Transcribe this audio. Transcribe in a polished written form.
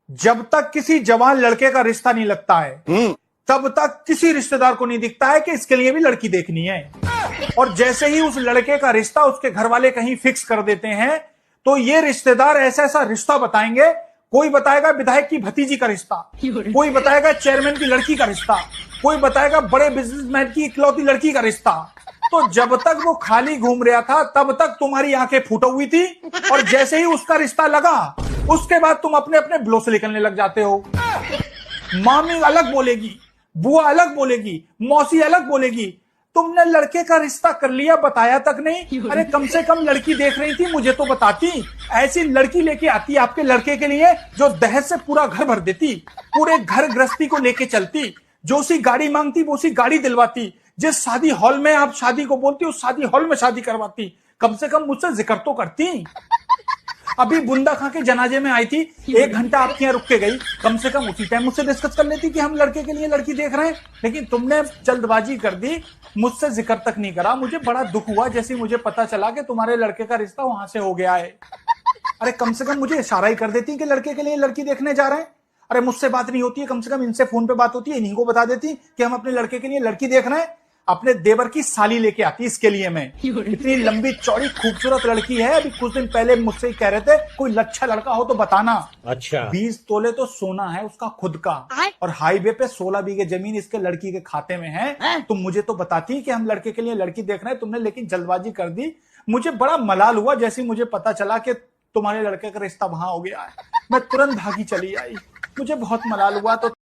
जब तक किसी जवान लड़के का रिश्ता नहीं लगता है तब तक किसी रिश्तेदार को नहीं दिखता है कि इसके लिए भी लड़की देखनी है। और जैसे ही उस लड़के का रिश्ता उसके घर वाले कहीं फिक्स कर देते हैं तो ये रिश्तेदार ऐसा ऐसा रिश्ता बताएंगे। कोई बताएगा विधायक की भतीजी का रिश्ता, कोई बताएगा चेयरमैन की लड़की का रिश्ता, कोई बताएगा बड़े बिजनेसमैन की इकलौती लड़की का रिश्ता। तो जब तक वो खाली घूम रहा था तब तक तुम्हारी आंखें फूट हुई थी, और जैसे ही उसका रिश्ता लगा उसके बाद तुम अपने अपने ब्लो से निकलने लग जाते हो। मामी अलग बोलेगी, बुआ अलग बोलेगी, मौसी अलग बोलेगी, तुमने लड़के का रिश्ता कर लिया बताया तक नहीं। अरे कम से कम लड़की देख रही थी मुझे तो बताती। ऐसी लड़की लेके आती आपके लड़के के लिए जो दहेज से पूरा घर भर देती, पूरे घर गृहस्थी को लेके चलती, जो सी गाड़ी मांगती वो सी गाड़ी दिलवाती, जिस शादी हॉल में आप शादी को बोलती उस शादी हॉल में शादी करवाती। कम से कम मुझसे जिक्र तो करती। अभी बुंदा खां के जनाजे में आई थी, 1 घंटा आपके यहाँ रुक के गई, कम से कम उसी टाइम मुझसे डिस्कस कर लेती कि हम लड़के के लिए लड़की देख रहे हैं। लेकिन तुमने जल्दबाजी कर दी, मुझसे जिक्र तक नहीं करा। मुझे बड़ा दुख हुआ जैसे मुझे पता चला कि तुम्हारे लड़के का रिश्ता वहां से हो गया है। अरे कम से कम मुझे इशारा ही कर देती कि लड़के के लिए लड़की देखने जा रहे हैं। अरे मुझसे बात नहीं होती है, कम से कम इनसे फोन पे बात होती है, इन्हीं को बता देती कि हम अपने लड़के के लिए लड़की देख रहे हैं। अपने देवर की साली लेके आती इसके लिए मैं। इतनी लंबी चौड़ी खूबसूरत लड़की है। अभी कुछ दिन पहले मुझसे ही कह रहे थे कोई लच्छा लड़का हो तो बताना। अच्छा 20 तोले तो सोना है उसका खुद का, और हाईवे पे 16 बीघे जमीन इसके लड़की के खाते में है। तुम मुझे तो बताती कि हम लड़के के लिए लड़की देख रहे हैं, तुमने लेकिन जल्दबाजी कर दी। मुझे बड़ा मलाल हुआ जैसे मुझे पता चला कि तुम्हारे लड़के का रिश्ता वहां हो गया है। मैं तुरंत भागी चली आई, मुझे बहुत मलाल हुआ। तो